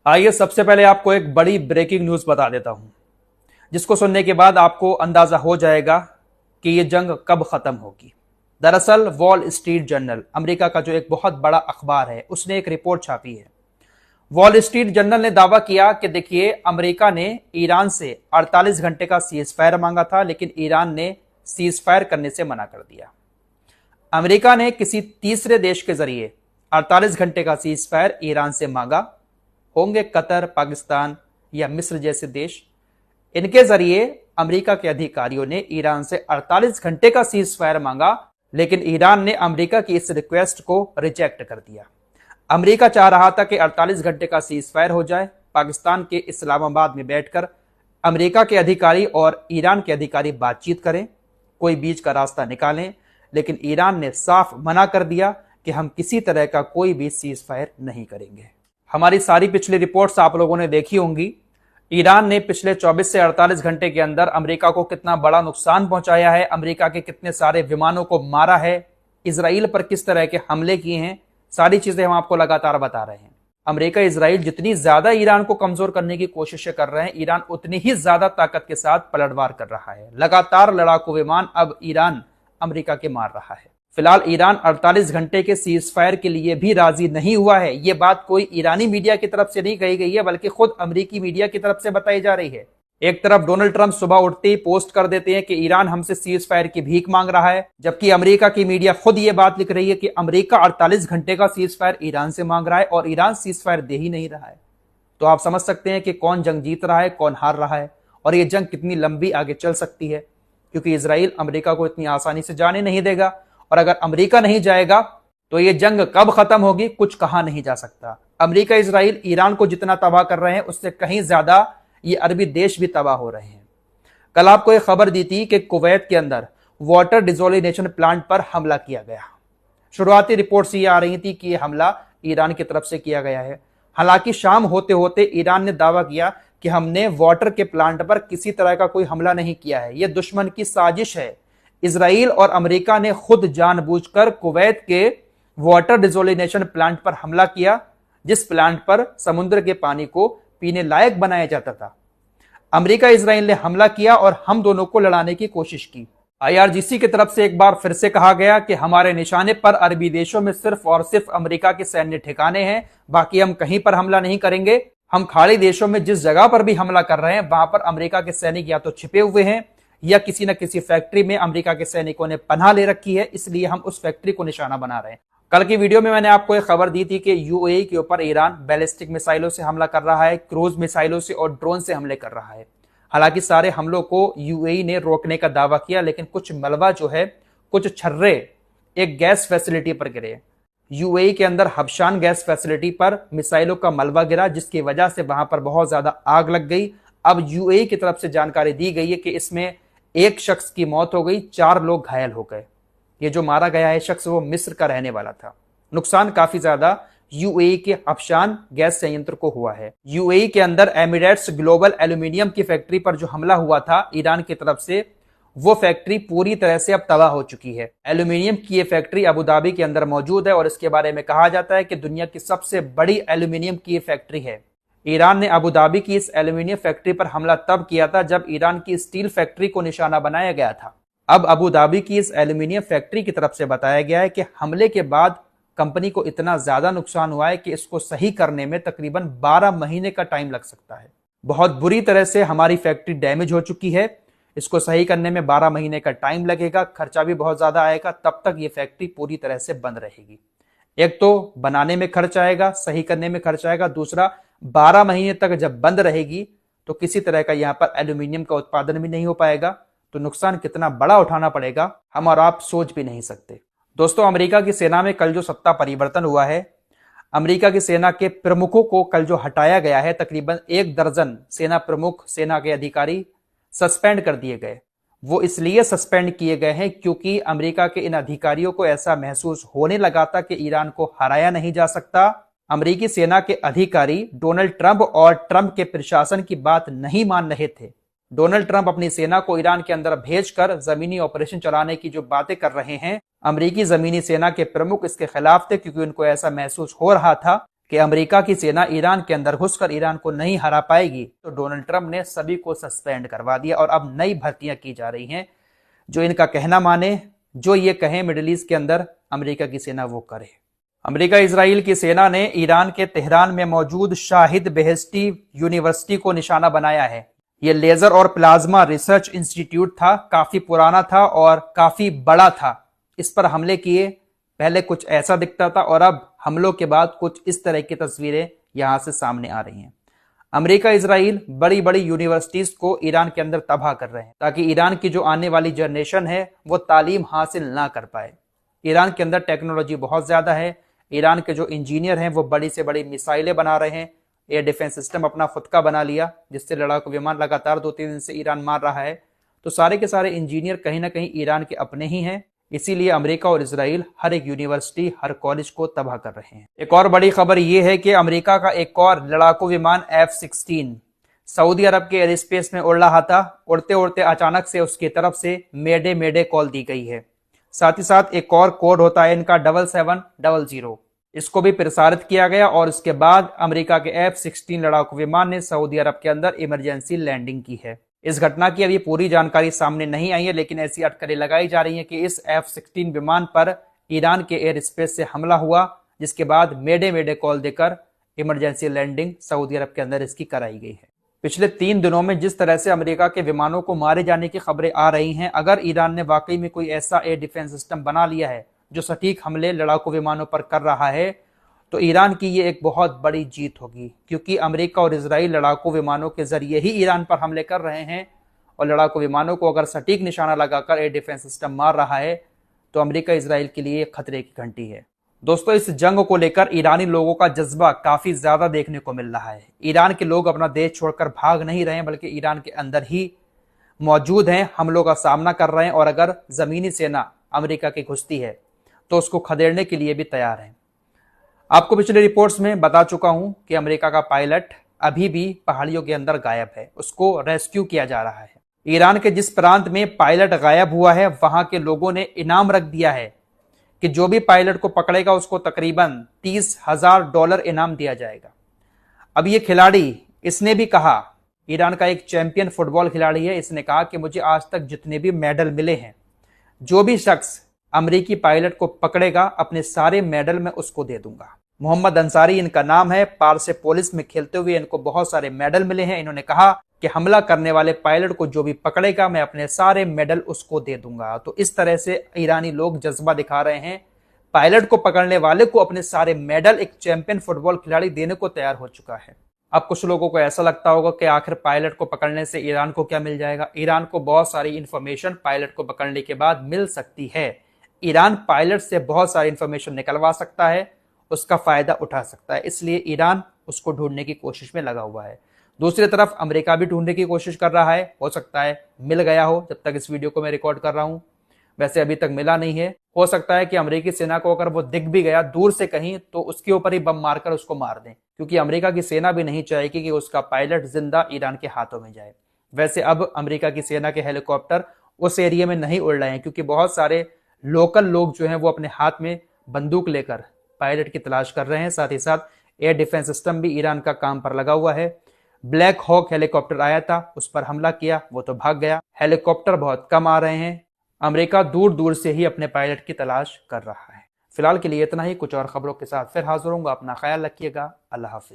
आइए सबसे पहले आपको एक बड़ी ब्रेकिंग न्यूज बता देता हूं, जिसको सुनने के बाद आपको अंदाजा हो जाएगा कि यह जंग कब खत्म होगी। दरअसल वॉल स्ट्रीट जर्नल, अमेरिका का जो एक बहुत बड़ा अखबार है, उसने एक रिपोर्ट छापी है। वॉल स्ट्रीट जर्नल ने दावा किया कि देखिए, अमेरिका ने ईरान से 48 घंटे का सीज फायर मांगा था, लेकिन ईरान ने सीज फायर करने से मना कर दिया। अमेरिका ने किसी तीसरे देश के जरिए 48 घंटे का सीज फायर ईरान से मांगा, होंगे कतर, पाकिस्तान या मिस्र जैसे देश। इनके जरिए अमेरिका के अधिकारियों ने ईरान से 48 घंटे का सीज फायर मांगा, लेकिन ईरान ने अमेरिका की इस रिक्वेस्ट को रिजेक्ट कर दिया। अमेरिका चाह रहा था कि 48 घंटे का सीज फायर हो जाए, पाकिस्तान के इस्लामाबाद में बैठकर अमेरिका के अधिकारी और ईरान के अधिकारी बातचीत करें, कोई बीच का रास्ता निकालें, लेकिन ईरान ने साफ मना कर दिया कि हम किसी तरह का कोई भी सीज फायर नहीं करेंगे। हमारी सारी पिछली रिपोर्ट्स आप लोगों ने देखी होंगी। ईरान ने पिछले 24 से 48 घंटे के अंदर अमेरिका को कितना बड़ा नुकसान पहुंचाया है, अमेरिका के कितने सारे विमानों को मारा है, इजराइल पर किस तरह के हमले किए हैं, सारी चीजें हम आपको लगातार बता रहे हैं। अमेरिका इजराइल जितनी ज्यादा ईरान को कमजोर करने की कोशिशें कर रहे हैं, ईरान उतनी ही ज्यादा ताकत के साथ पलटवार कर रहा है। लगातार लड़ाकू विमान अब ईरान अमेरिका के मार रहा है। फिलहाल ईरान 48 घंटे के सीज फायर के लिए भी राजी नहीं हुआ है। यह बात कोई ईरानी मीडिया की तरफ से नहीं कही गई है, बल्कि खुद अमेरिकी मीडिया की तरफ से बताई जा रही है। एक तरफ डोनाल्ड ट्रंप सुबह उठते ही पोस्ट कर देते हैं कि ईरान हमसे सीज फायर की भीख मांग रहा है, जबकि अमेरिका की मीडिया खुद ये बात लिख रही है कि अमेरिका 48 घंटे का सीज फायर ईरान से मांग रहा है और ईरान सीज फायर दे ही नहीं रहा है। तो आप समझ सकते हैं कि कौन जंग जीत रहा है, कौन हार रहा है, और यह जंग कितनी लंबी आगे चल सकती है, क्योंकि इजराइल अमेरिका को इतनी आसानी से जाने नहीं देगा, और अगर अमेरिका नहीं जाएगा तो यह जंग कब खत्म होगी कुछ कहा नहीं जा सकता। अमेरिका इजराइल ईरान को जितना तबाह कर रहे हैं, उससे कहीं ज्यादा ये अरबी देश भी तबाह हो रहे हैं। कल आपको एक खबर दी थी कि कुवैत के अंदर वाटर डिसोलिनेशन प्लांट पर हमला किया गया। शुरुआती रिपोर्ट्स ये आ रही थी कि यह हमला ईरान की तरफ से किया गया है। हालांकि शाम होते होते ईरान ने दावा किया कि हमने वाटर के प्लांट पर किसी तरह का कोई हमला नहीं किया है, यह दुश्मन की साजिश है। इजराइल और अमेरिका ने खुद जानबूझकर कुवैत के वाटर डिसोलिनेशन प्लांट पर हमला किया, जिस प्लांट पर समुद्र के पानी को पीने लायक बनाया जाता था। अमेरिका इजराइल ने हमला किया और हम दोनों को लड़ाने की कोशिश की। आईआरजीसी की तरफ से एक बार फिर से कहा गया कि हमारे निशाने पर अरबी देशों में सिर्फ और सिर्फ अमेरिका के सैन्य ठिकाने हैं, बाकी हम कहीं पर हमला नहीं करेंगे। हम खाड़ी देशों में जिस जगह पर भी हमला कर रहे हैं, वहां पर अमेरिका के सैनिक या तो छिपे हुए हैं या किसी न किसी फैक्ट्री में अमेरिका के सैनिकों ने पनाह ले रखी है, इसलिए हम उस फैक्ट्री को निशाना बना रहे हैं। कल की वीडियो में मैंने आपको एक खबर दी थी कि यूएई के ऊपर ईरान बैलिस्टिक मिसाइलों से हमला कर रहा है, क्रूज मिसाइलों से और ड्रोन से हमले कर रहा है। हालांकि सारे हमलों को यूएई ने रोकने का दावा किया, लेकिन कुछ मलबा जो है, कुछ छर्रे एक गैस फैसिलिटी पर गिरे। यूएई के अंदर हबशान गैस फैसिलिटी पर मिसाइलों का मलबा गिरा, जिसकी वजह से वहां पर बहुत ज्यादा आग लग गई। अब यूएई की तरफ से जानकारी दी गई है कि इसमें एक शख्स की मौत हो गई, 4 लोग घायल हो गए। ये जो मारा गया है शख्स, वो मिस्र का रहने वाला था। नुकसान काफी ज्यादा यूएई के हबशान गैस संयंत्र को हुआ है। यूएई के अंदर एमिरेट्स ग्लोबल एल्यूमिनियम की फैक्ट्री पर जो हमला हुआ था ईरान की तरफ से, वो फैक्ट्री पूरी तरह से अब तबाह हो चुकी है। एल्यूमिनियम की ये फैक्ट्री अबू धाबी के अंदर मौजूद है और इसके बारे में कहा जाता है कि दुनिया की सबसे बड़ी एल्यूमिनियम की ये फैक्ट्री है। ईरान ने अबू धाबी की इस एल्यूमिनियम फैक्ट्री पर हमला तब किया था जब ईरान की स्टील फैक्ट्री को निशाना बनाया गया था। अब अबू धाबी की इस एल्यूमिनियम फैक्ट्री की तरफ से बताया गया है कि हमले के बाद कंपनी को इतना ज्यादा नुकसान हुआ है कि इसको सही करने में तकरीबन 12 महीने का टाइम लग सकता है। बहुत बुरी तरह से हमारी फैक्ट्री डैमेज हो चुकी है, इसको सही करने में 12 महीने का टाइम लगेगा, खर्चा भी बहुत ज्यादा आएगा। तब तक ये फैक्ट्री पूरी तरह से बंद रहेगी। एक तो बनाने में खर्च आएगा, सही करने में खर्च आएगा, दूसरा 12 महीने तक जब बंद रहेगी तो किसी तरह का यहाँ पर एल्यूमिनियम का उत्पादन भी नहीं हो पाएगा। तो नुकसान कितना बड़ा उठाना पड़ेगा, हम और आप सोच भी नहीं सकते। दोस्तों, अमेरिका की सेना में कल जो सत्ता परिवर्तन हुआ है, अमेरिका की सेना के प्रमुखों को कल जो हटाया गया है, तकरीबन 1 दर्जन सेना प्रमुख, सेना के अधिकारी सस्पेंड कर दिए गए। वो इसलिए सस्पेंड किए गए हैं क्योंकि अमेरिका के इन अधिकारियों को ऐसा महसूस होने लगा था कि ईरान को हराया नहीं जा सकता। अमेरिकी सेना के अधिकारी डोनाल्ड ट्रंप और ट्रंप के प्रशासन की बात नहीं मान रहे थे। डोनाल्ड ट्रंप अपनी सेना को ईरान के अंदर भेजकर जमीनी ऑपरेशन चलाने की जो बातें कर रहे हैं, अमेरिकी जमीनी सेना के प्रमुख इसके खिलाफ थे, क्योंकि उनको ऐसा महसूस हो रहा था कि अमेरिका की सेना ईरान के अंदर घुसकर ईरान को नहीं हरा पाएगी, तो डोनाल्ड ट्रंप ने सभी को सस्पेंड करवा दिया और अब नई भर्तियां की जा रही हैं। जो इनका कहना माने, जो ये कहें मिडिल ईस्ट के अंदर अमेरिका की सेना वो करे। अमेरिका इजराइल की सेना ने ईरान के तेहरान में मौजूद शाहिद बेहेश्ती यूनिवर्सिटी को निशाना बनाया है। ये लेजर और प्लाज्मा रिसर्च इंस्टीट्यूट था, काफी पुराना था और काफी बड़ा था। इस पर हमले किए, पहले कुछ ऐसा दिखता था और अब हमलों के बाद कुछ इस तरह की तस्वीरें यहां से सामने आ रही हैं। अमेरिका इजराइल बड़ी बड़ी यूनिवर्सिटीज को ईरान के अंदर तबाह कर रहे हैं ताकि ईरान की जो आने वाली जनरेशन है वो तालीम हासिल ना कर पाए। ईरान के अंदर टेक्नोलॉजी बहुत ज्यादा है। ईरान के जो इंजीनियर हैं वो बड़ी से बड़ी मिसाइलें बना रहे हैं। एयर डिफेंस सिस्टम अपना खुद का बना लिया, जिससे लड़ाकू विमान लगातार 2-3 दिन से ईरान मार रहा है। तो सारे के सारे इंजीनियर कहीं ना कहीं ईरान के अपने ही हैं। इसीलिए अमेरिका और इजराइल हर एक यूनिवर्सिटी, हर कॉलेज को तबाह कर रहे हैं। एक और बड़ी खबर यह है कि अमेरिका का एक और लड़ाकू विमान F-16 सऊदी अरब के एयर स्पेस में उड़ रहा था। उड़ते उड़ते अचानक से उसकी तरफ से मेडे मेडे कॉल दी गई है। साथ ही साथ एक और कोड होता है इनका 7700, इसको भी प्रसारित किया गया और इसके बाद अमेरिका के F-16 लड़ाकू विमान ने सऊदी अरब के अंदर इमरजेंसी लैंडिंग की है। इस घटना की अभी पूरी जानकारी सामने नहीं आई है, लेकिन ऐसी अटकलें लगाई जा रही हैं कि इस F-16 विमान पर ईरान के एयर स्पेस से हमला हुआ, जिसके बाद मेडे मेडे कॉल देकर इमरजेंसी लैंडिंग सऊदी अरब के अंदर इसकी कराई गई है। पिछले 3 दिनों में जिस तरह से अमेरिका के विमानों को मारे जाने की खबरें आ रही हैं, अगर ईरान ने वाकई में कोई ऐसा एयर डिफेंस सिस्टम बना लिया है जो सटीक हमले लड़ाकू विमानों पर कर रहा है, तो ईरान की ये एक बहुत बड़ी जीत होगी। क्योंकि अमेरिका और इजराइल लड़ाकू विमानों के जरिए ही ईरान पर हमले कर रहे हैं और लड़ाकू विमानों को अगर सटीक निशाना लगाकर एयर डिफेंस सिस्टम मार रहा है तो अमेरिका इजराइल के लिए खतरे की घंटी है। दोस्तों, इस जंग को लेकर ईरानी लोगों का जज्बा काफी ज्यादा देखने को मिल रहा है। ईरान के लोग अपना देश छोड़कर भाग नहीं रहे, बल्कि ईरान के अंदर ही मौजूद हैं, हमलों का सामना कर रहे हैं और अगर जमीनी सेना अमेरिका की घुसती है तो उसको खदेड़ने के लिए भी तैयार है। आपको पिछले रिपोर्ट्स में बता चुका हूं कि अमेरिका का पायलट अभी भी पहाड़ियों के अंदर गायब है, उसको रेस्क्यू किया जा रहा है। ईरान के जिस प्रांत में पायलट गायब हुआ है वहां के लोगों ने इनाम रख दिया है कि जो भी पायलट को पकड़ेगा उसको तकरीबन $30,000 इनाम दिया जाएगा। अब ये खिलाड़ी, इसने भी कहा, ईरान का एक चैंपियन फुटबॉल खिलाड़ी है, इसने कहा कि मुझे आज तक जितने भी मेडल मिले हैं, जो भी शख्स अमेरिकी पायलट को पकड़ेगा अपने सारे मेडल मैं उसको दे दूंगा। मोहम्मद अंसारी इनका नाम है। पार्सेपोलिस में खेलते हुए इनको बहुत सारे मेडल मिले हैं। इन्होंने कहा कि हमला करने वाले पायलट को जो भी पकड़ेगा मैं अपने सारे मेडल उसको दे दूंगा। तो इस तरह से ईरानी लोग जज्बा दिखा रहे हैं। पायलट को पकड़ने वाले को अपने सारे मेडल एक चैंपियन फुटबॉल खिलाड़ी देने को तैयार हो चुका है। अब कुछ लोगों को ऐसा लगता होगा कि आखिर पायलट को पकड़ने से ईरान को क्या मिल जाएगा। ईरान को बहुत सारी इंफॉर्मेशन पायलट को पकड़ने के बाद मिल सकती है। ईरान पायलट से बहुत सारी इंफॉर्मेशन निकलवा सकता है, उसका फायदा उठा सकता है, इसलिए ईरान उसको ढूंढने की कोशिश में लगा हुआ है। दूसरी तरफ अमेरिका भी ढूंढने की कोशिश कर रहा है। हो सकता है मिल गया हो जब तक इस वीडियो को मैं रिकॉर्ड कर रहा हूं, वैसे अभी तक मिला नहीं है। हो सकता है कि अमेरिकी सेना को अगर वो दिख भी गया दूर से कहीं तो उसके ऊपर ही बम मारकर उसको मार दें, क्योंकि अमेरिका की सेना भी नहीं चाहेगी कि उसका पायलट जिंदा ईरान के हाथों में जाए। वैसे अब अमेरिका की सेना के हेलीकॉप्टर उस एरिया में नहीं उड़ रहे हैं, क्योंकि बहुत सारे लोकल लोग जो हैं वो अपने हाथ में बंदूक लेकर पायलट की तलाश कर रहे हैं। साथ ही साथ एयर डिफेंस सिस्टम भी ईरान का काम पर लगा हुआ है। ब्लैक हॉक हेलीकॉप्टर आया था, उस पर हमला किया, वो तो भाग गया। हेलीकॉप्टर बहुत कम आ रहे हैं। अमेरिका दूर दूर से ही अपने पायलट की तलाश कर रहा है। फिलहाल के लिए इतना ही। कुछ और खबरों के साथ फिर हाजिर होऊंगा। अपना ख्याल रखिएगा। अल्लाह हाफिज।